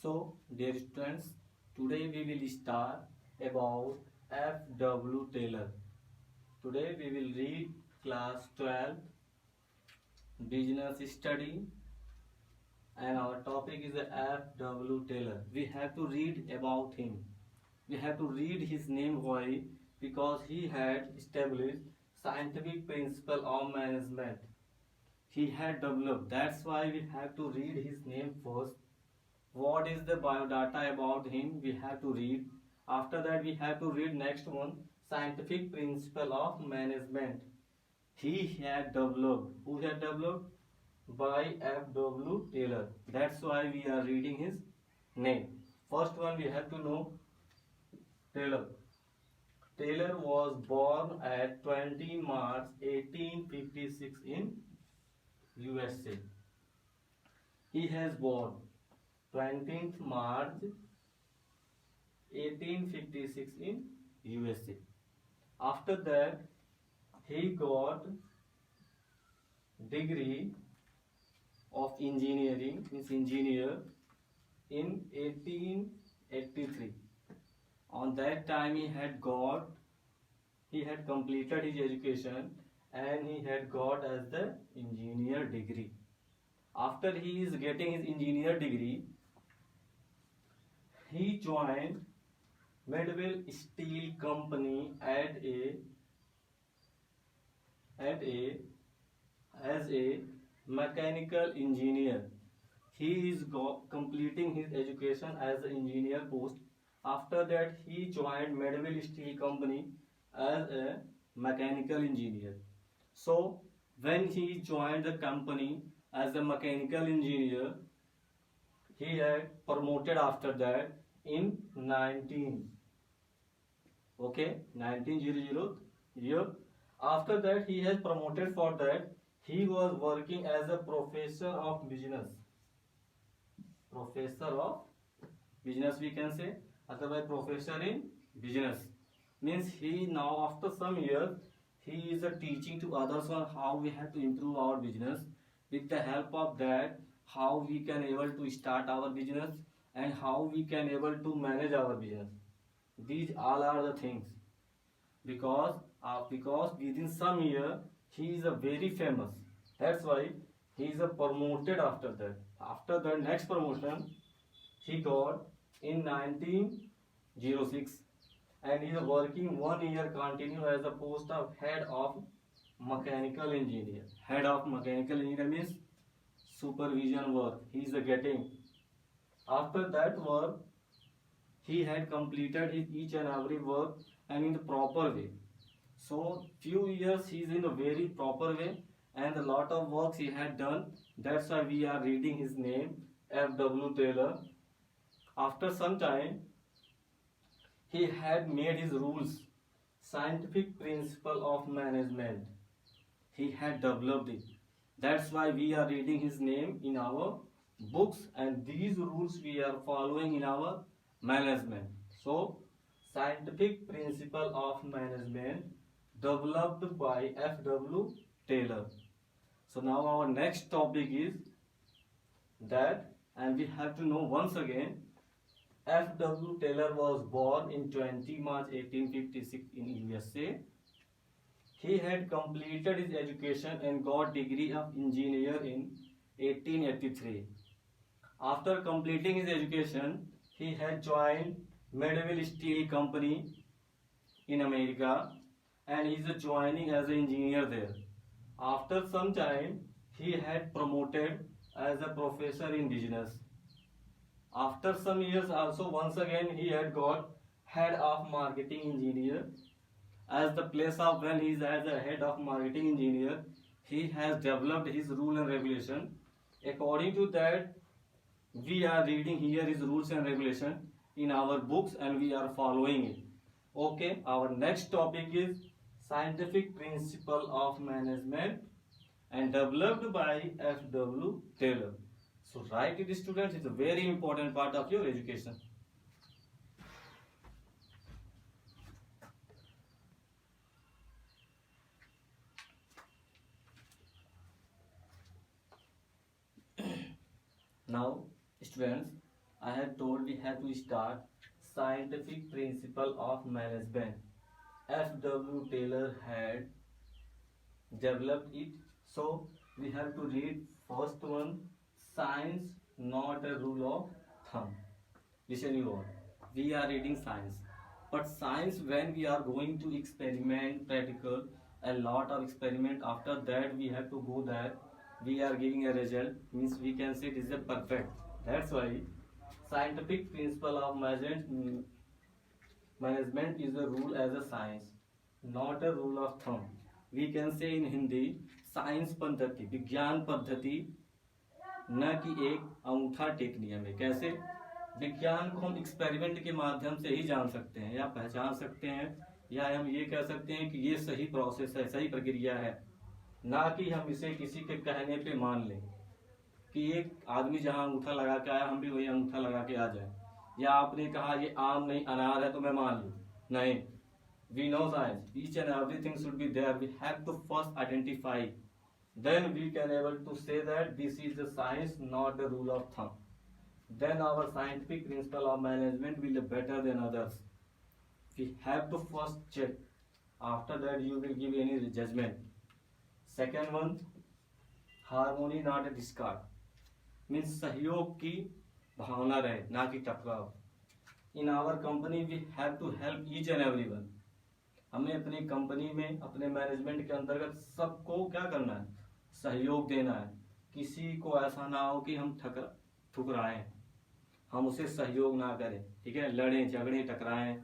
So, dear students, today we will start about F.W. Taylor. Today we will read class 12 business study and our topic is F.W. Taylor. We have to read about him. We have to read his name. Why? Because he had established scientific principle of management. He had developed. That's why we have to read his name first. What is the biodata about him? We have to read. After that, we have to read next one, scientific principle of management. He had developed. Who had developed? By F.W. Taylor. That's why we are reading his name. First one we have to know Taylor. Taylor was born at 20 March 1856 in USA. He has born 20th March 1856 in USA. After that, he got degree of engineering, means engineer, in 1883. On that time he had completed his education and he had got as the engineer degree. After he is getting his engineer degree, he joined Medwell Steel Company as a mechanical engineer. He is completing his education as an engineer post. After that, he joined Medwell Steel Company as a mechanical engineer. So, when he joined the company as a mechanical engineer, he had promoted after that in 1900 year. After that, he has promoted for that. He was working as a professor of business. Professor of business we can say, otherwise professor in business. Means he now after some years he is teaching to others on how we have to improve our business. With the help of that, how we can able to start our business and how we can able to manage our business. These all are the things. Because within some year he is a very famous. That's why he is promoted after that. After the next promotion he got in 1906 and he is working 1 year continue as a post of head of mechanical engineer. Head of mechanical engineer means supervision work he is getting. After that work he had completed his each and every work and in the proper way. So few years he is in a very proper way and a lot of works he had done. That's why we are reading his name, F.W. Taylor. After some time he had made his rules, scientific principle of management. He had developed it. That's why we are reading his name in our books and these rules we are following in our management. So, scientific principle of management developed by F.W. Taylor. So now our next topic is that, and we have to know once again, F.W. Taylor was born in 20 March 1856 in USA. He had completed his education and got degree of engineer in 1883. After completing his education, he had joined Medwell Steel Company in America and he is joining as an engineer there. After some time, he had promoted as a professor in business. After some years also once again he had got head of marketing engineer. As the place of when he is as a head of marketing engineer, he has developed his rule and regulation. According to that, we are reading here his rules and regulation in our books and we are following it. Okay, our next topic is scientific principle of management and developed by F.W. Taylor. So write it, students. It's a very important part of your education. Now, students, I have told we have to start scientific principle of management. F.W. Taylor had developed it. So we have to read first one, science not a rule of thumb. Listen you all, we are reading science, but science when we are going to experiment practical, a lot of experiment, after that we have to go there, we are giving a result, means we can say it is a perfect. That's why scientific principle of management is a rule as a science, not a rule of thumb. We can say in Hindi, science पद्धति, विज्ञान पद्धति, न कि एक अंगूठा take नियम है। कैसे? विज्ञान को हम एक्सपेरिमेंट के माध्यम से ही जान सकते हैं या पहचान सकते हैं, या हम ये कह सकते हैं कि ये सही प्रोसेस है, सही प्रक्रिया है, ना कि हम इसे किसी के कहने पे मान लें कि एक आदमी जहां अंगूठा लगा के आया हम भी वही अंगूठा लगा के आ जाए, या आपने कहा ये आम नहीं अनार है तो मैं मान लूं। नहीं, we know science, each and everything should be there. We have to first identify, then we can able to say that this is the science, not the rule of thumb. Then our scientific principle of management will be better than others. We have to first check, after that you will give any judgment. Second one, harmony not a discard, means सहयोग की भावना रहे, ना कि टकराव। In our company we have to help each and everyone. हमें अपनी company में, अपने मैनेजमेंट के अंतर्गत सबको क्या करना है? सहयोग देना है। किसी को ऐसा ना हो कि हम ठुकराएं, हम उसे सहयोग ना करें, ठीक है, लड़ें झगड़े टकराएं।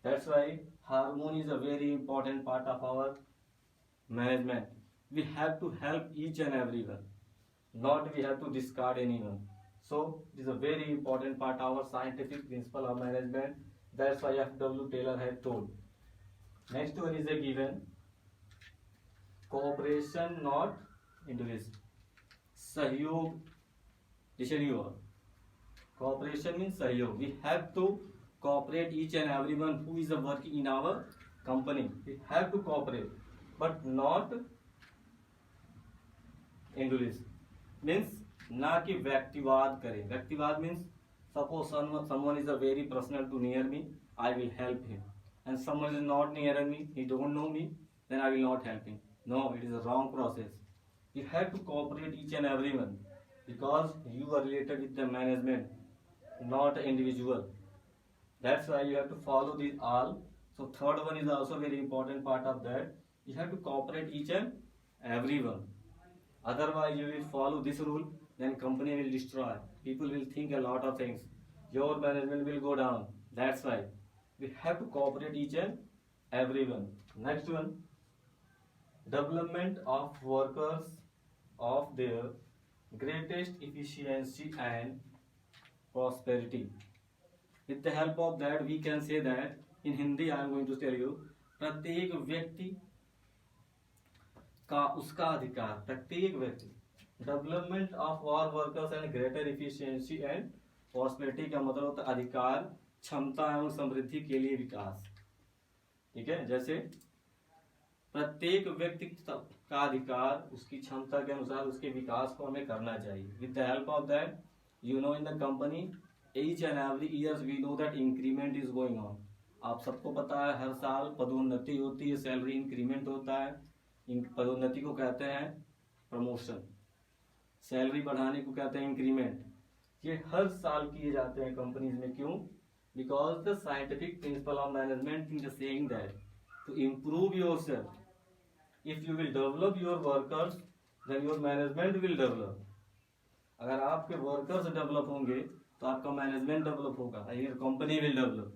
That's why harmony is a very important part of our management. We have to help each and everyone, not we have to discard anyone. So it is a very important part of our scientific principle of management. That's why F.W. Taylor had told. Next one is a given, cooperation not individualism. सहयोग, listen you all, cooperation means सहयोग. We have to cooperate each and everyone who is working in our company. We have to cooperate, but not individualism. Means ना कि व्यक्तिवाद करें. व्यक्तिवाद means suppose someone is a very personal to near me, I will help him, and someone is not near me, he don't know me, then I will not help him. No, it is a wrong process. You have to cooperate each and everyone because you are related with the management, not individual. That's why you have to follow these all. So third one is also very important part of that. You have to cooperate each and everyone. Otherwise you will follow this rule, then company will destroy. People will think a lot of things, your management will go down. That's why we have to cooperate each and everyone. Next one, development of workers of their greatest efficiency and prosperity. With the help of that we can say that in Hindi I am going to tell you, प्रत्येक व्यक्ति का उसका अधिकार, प्रत्येक व्यक्ति, development of all workers and greater efficiency and prosperity का मतलब होता है अधिकार, क्षमता एवं समृद्धि के लिए विकास. ठीक है, जैसे प्रत्येक व्यक्ति का अधिकार उसकी क्षमता के अनुसार उसके विकास को हमें करना चाहिए. With the help of that, you know, in the company each and every year we know that increment is going on. आप सबको पता है हर साल पदोन्नति होती है, सैलरी इंक्रीमेंट होता है. पदोन्नति को कहते हैं प्रमोशन, सैलरी बढ़ाने को कहते हैं इंक्रीमेंट. ये हर साल किए जाते हैं कंपनीज में. क्यों? Because the scientific principle of management is saying that to improve yourself, if you will develop your workers then your management will develop. अगर आपके वर्कर्स डेवलप होंगे तो आपका मैनेजमेंट डेवलप होगा, your company will develop.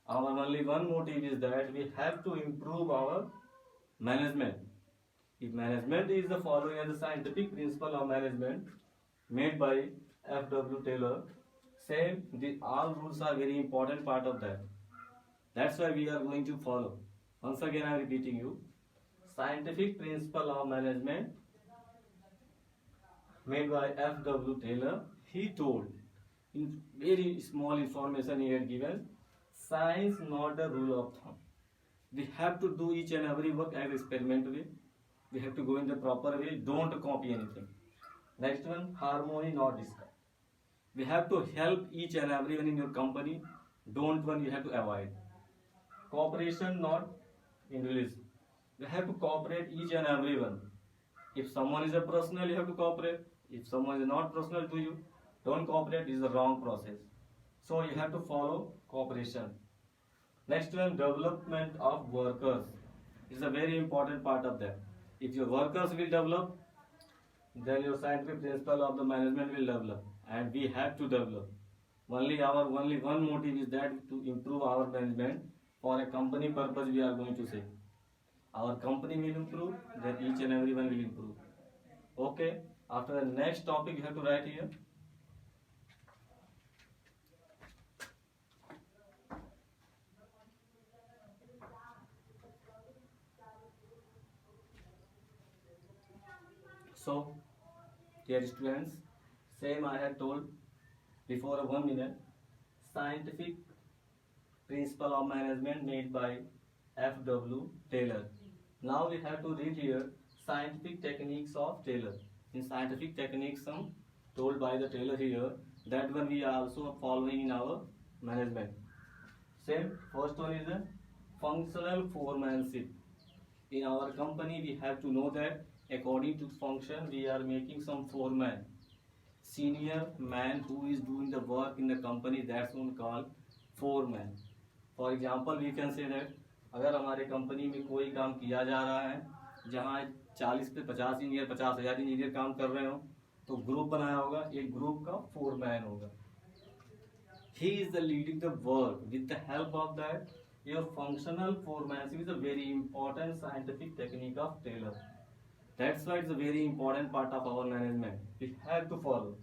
Our only one motive is that we have to improve our management. If management is the following as the scientific principle of management made by F.W. Taylor, same, the all rules are very important part of that. That's why we are going to follow. Once again I am repeating you, scientific principle of management made by F.W. Taylor. He told in very small information he had given, science not the rule of thumb. We have to do each and every work as experiment way. We have to go in the proper way, don't copy anything. Next one, harmony not discard. We have to help each and everyone in your company. Don't one you have to avoid. Cooperation, not individualism. We have to cooperate each and everyone. If someone is a personal, you have to cooperate. If someone is not personal to you, don't cooperate. This is the wrong process. So you have to follow cooperation. Next one, development of workers is a very important part of that. If your workers will develop, then your scientific principle of the management will develop, and we have to develop. Only one motive is that to improve our management for a company purpose. We are going to say our company will improve, then each and everyone will improve. Okay. After the next topic, you have to write here. So, dear students, same I had told before 1 minute. Scientific principle of management made by F.W. Taylor. Now we have to read here scientific techniques of Taylor. In scientific techniques, some told by the Taylor here, that one we are also following in our management. Same, first one is a functional foremanship. In our company, we have to know that according to function, we are making some foreman. Senior man who is doing the work in the company, that's one called foreman. For example we can say that अगर हमारे company में कोई काम किया जा रहा है जहाँ 40 से 50 इंजीनियर 50,000 इंजीनियर काम कर रहे हो, तो ग्रुप बनाया होगा, एक ग्रुप का फोरमैन होगा. He is the leading the work with the help of that. Your functional foremanship is a very important scientific technique of Taylor. That's why it's a very important part of our management. We have to follow.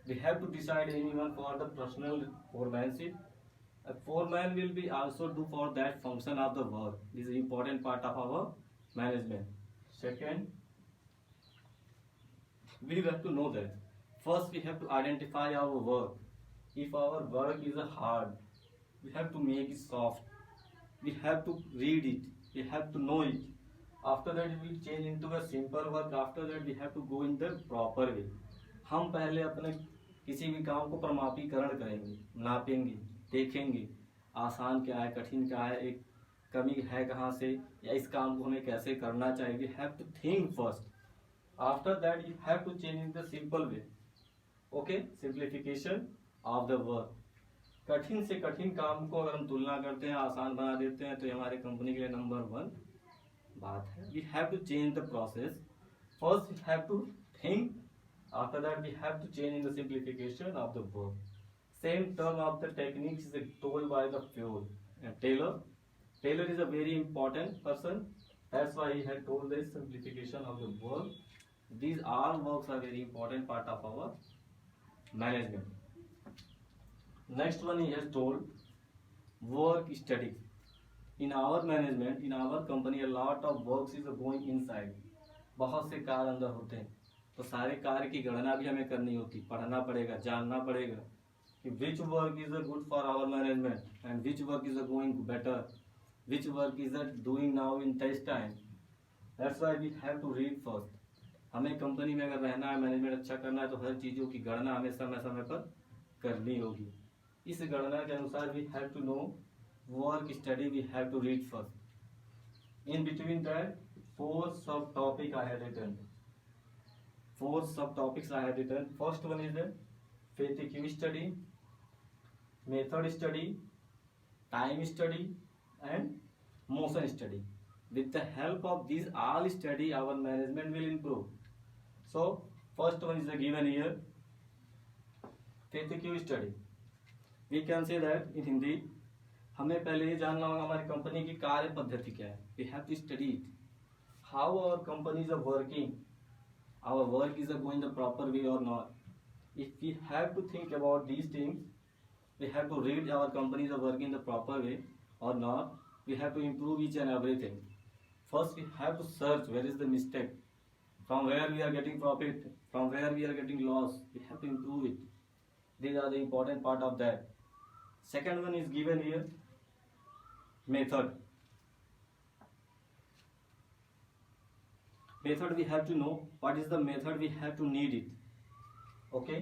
We have to decide anyone for the personal foremanship. A foreman will be also do for that function of the work. This is important part of our management. Second, we have to know that. First, we have to identify our work. If our work is hard, we have to make it soft. We have to read it. We have to know it. After that, we will change into a simple work. After that, we have to go in the proper way. हम पहले अपने किसी भी काम को प्रमापीकरण करेंगे, नापेंगे, देखेंगे आसान क्या है, कठिन क्या है, एक कमी है कहाँ से, या इस काम को हमें कैसे करना चाहिए. We have to think first. After that you have to change in the simple way. Okay, simplification of the work. कठिन से कठिन काम को अगर हम तुलना करते हैं, आसान बना देते हैं, तो ये हमारे कंपनी के लिए नंबर 1 बात है. We have to change the process. First we have to think. After that, we have to change in the simplification of the work. Same term of the techniques is told by the Taylor. Taylor is a very important person. That's why he had told this simplification of the work. These all works are very important part of our management. Next one he has told work study. In our management, in our company, a lot of works is going inside. बहुत से कार्य अंदर होते हैं, तो सारे कार्य की गणना भी हमें करनी होती, पढ़ना पड़ेगा, जानना पड़ेगा कि which work is a good for our management and which work is a going better, which work is a doing now in this time. That's why we have to read first. हमें company में अगर रहना है, management अच्छा करना है, तो हर चीज़ों की गणना हमें समय समय पर करनी होगी. इस गणना के अनुसार we have to know work study. We have to read first. In between that 4 subtopic I have written. 4 subtopics I have written. First one is the FATQ study, method study, time study, and motion study. With the help of these all study, our management will improve. So first one is given here, FATQ study. We can say that in Hindi. हमें पहले ये जानना होगा हमारी company की कार्य पद्धति क्या है. We have to study it. How our companies are working. Our work is going the proper way or not. If we have to think about these things, we have to read our companies are working the proper way or not. We have to improve each and everything. First, we have to search where is the mistake, from where we are getting profit, from where we are getting loss. We have to improve it. These are the important part of that. Second one is given here, method. Method we have to know what is the method, we have to need it. Okay,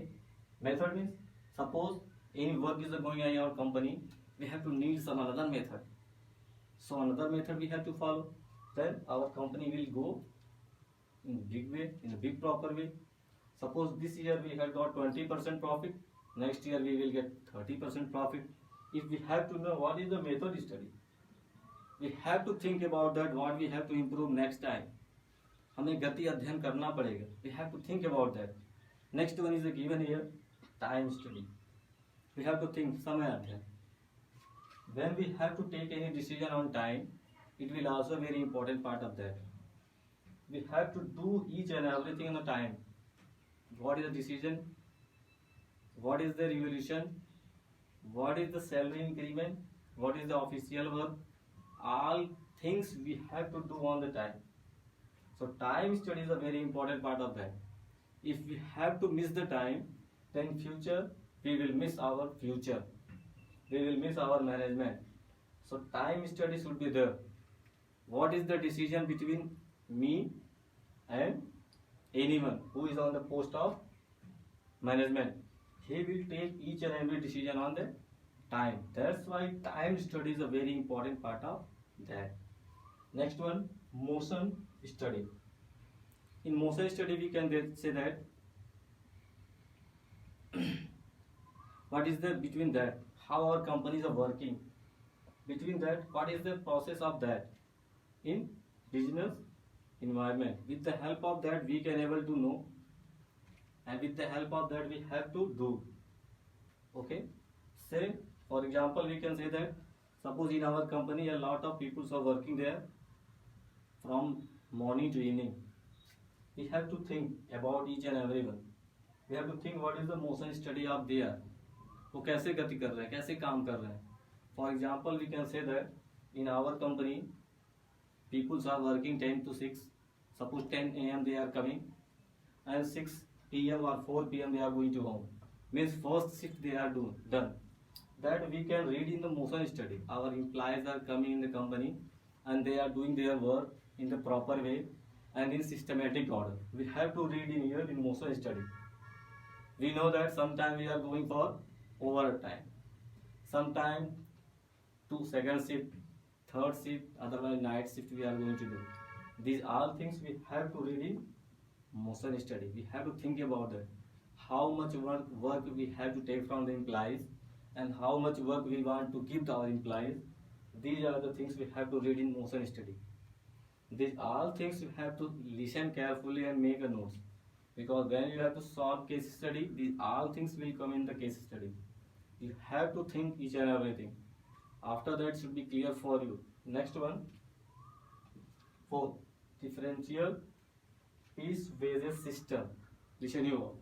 method means Suppose any work is going on in our company, we have to need some another method. So another method we have to follow. Then our company will go in big way, in a big proper way. Suppose this year we have got 20% profit, next year we will get 30% profit. If we have to know what is the method study, we have to think about that what we have to improve next time. हमें गति अध्ययन करना पड़ेगा. We have to think about that. Next one is given here, time study. We have to think समय अध्ययन. When we have to take any decision on time, it will also very important part of that. We have to do each and everything on the time. What is the decision? What is the revolution? What is the salary increment? What is the official work? All things we have to do on the time. So time study is a very important part of that. If we have to miss the time, then in future we will miss our future. We will miss our management. So time study should be there. What is the decision between me and anyone who is on the post of management? He will take each and every decision on the time. That's why time study is a very important part of that. Next one, motion study. In motion study we can say that what is the between that, how our companies are working, between that what is the process of that in business environment. With the help of that we can able to know, and with the help of that we have to do. Okay, say for example we can say that suppose in our company a lot of people are working there from morning to evening. We have to think about each and everyone. We have to think what is the motion study of there. वो कैसे गति कर रहे हैं, कैसे काम कर रहे हैं. For example we can say that in our company people are working 10 to 6. Suppose 10 a.m. they are coming and 6 p.m. or 4 p.m. they are going to home. Means first shift they are done. That we can read in the motion study. Our employees are coming in the company and they are doing their work in the proper way and in systematic order. We have to read in here in motion study. We know that sometime we are going for overtime, sometime to second shift, third shift, otherwise night shift we are going to do. These all things we have to read in motion study. We have to think about that. How much work we have to take from the employees and how much work we want to give to our employees. These are the things we have to read in motion study. These all things you have to listen carefully and make a notes, because when you have to solve case study, these all things will come in the case study. You have to think each and everything. After that should be clear for you. Next one, fourth, differential piece wages system. Listen you all.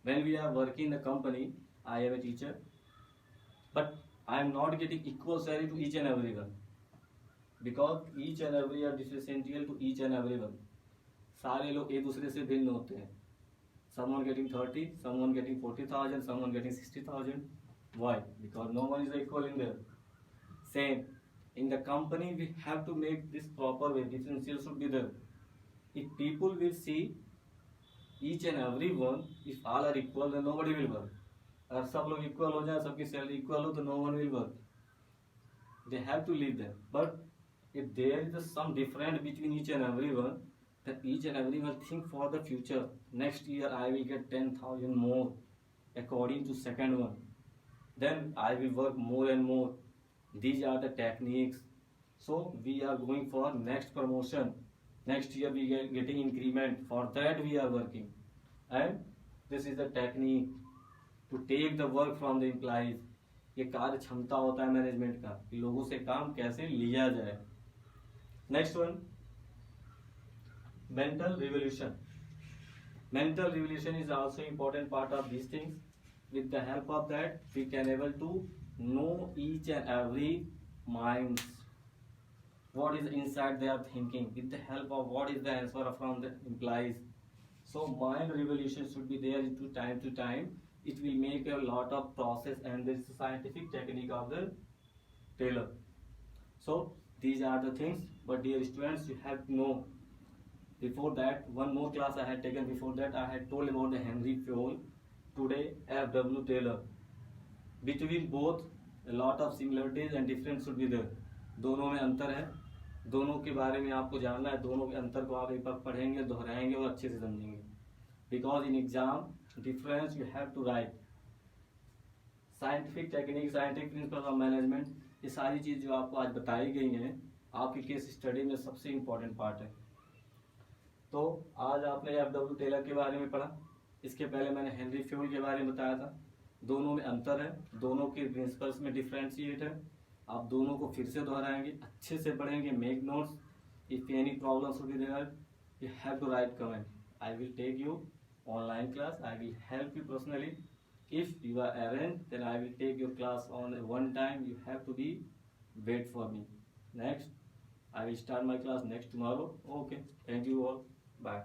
When we are working in the company, I am a teacher, but I am not getting equal salary to each and everyone, because each and every are differential to each and everyone. सारे लोग एक दूसरे से भिन्न होते हैं. Someone getting 30, someone getting 40,000, someone getting 60,000. Why? Because no one is equal in there. Same in the company, we have to make this proper way. Differential should be there. If people will see each and every one, if all are equal, then nobody will work. अगर सब लोग equal हो जाए, सबकी salary equal हो, तो no one will work. They have to leave them. But if there is some difference between each and everyone, then each and everyone think for the future. Next year I will get 10,000 more according to second one. Then I will work more and more. These are the techniques. So we are going for next promotion. Next year we are getting increment. For that we are working. And this is the technique to take the work from the employees. ये कार्य क्षमता होता है management का, लोगों से काम कैसे लिया जाए. Next one, mental revolution. Mental revolution is also important part of these things. With the help of that, we can able to know each and every minds. What is inside they are thinking. With the help of what is the answer from the implies. So mind revolution should be there to time. It will make a lot of process, and this is a scientific technique of the Taylor. So these are the things. But dear students, you have to know. Before that, one more class I had taken. Before that, I had told about the Henry Fayol. Today, F.W. Taylor. Between both a lot of similarities and difference should be there. दोनों में अंतर है, दोनों के बारे में आपको जानना है, दोनों के अंतर को आप एक बार पढ़ेंगे, दोहराएंगे और अच्छे से समझेंगे. Because in exam difference you have to write. Scientific technique, scientific principle of management, ये सारी चीज़ जो आपको आज बताई गई हैं आपकी केस स्टडी में सबसे इम्पोर्टेंट पार्ट है. तो आज आपने F.W. टेलर के बारे में पढ़ा. इसके पहले मैंने हेनरी फ्यूल के बारे में बताया था. दोनों में अंतर है, दोनों के प्रिंसिपल्स में डिफ्रेंशिएट है. आप दोनों को फिर से दोहराएंगे, अच्छे से पढ़ेंगे, make notes. If any problems will be there, you have to write comment. I will take you online class. I will help you personally. If you are arranged, then I will take your class on one time. You have to be wait for me. Next, I will start my class next tomorrow. Okay, thank you all. Bye.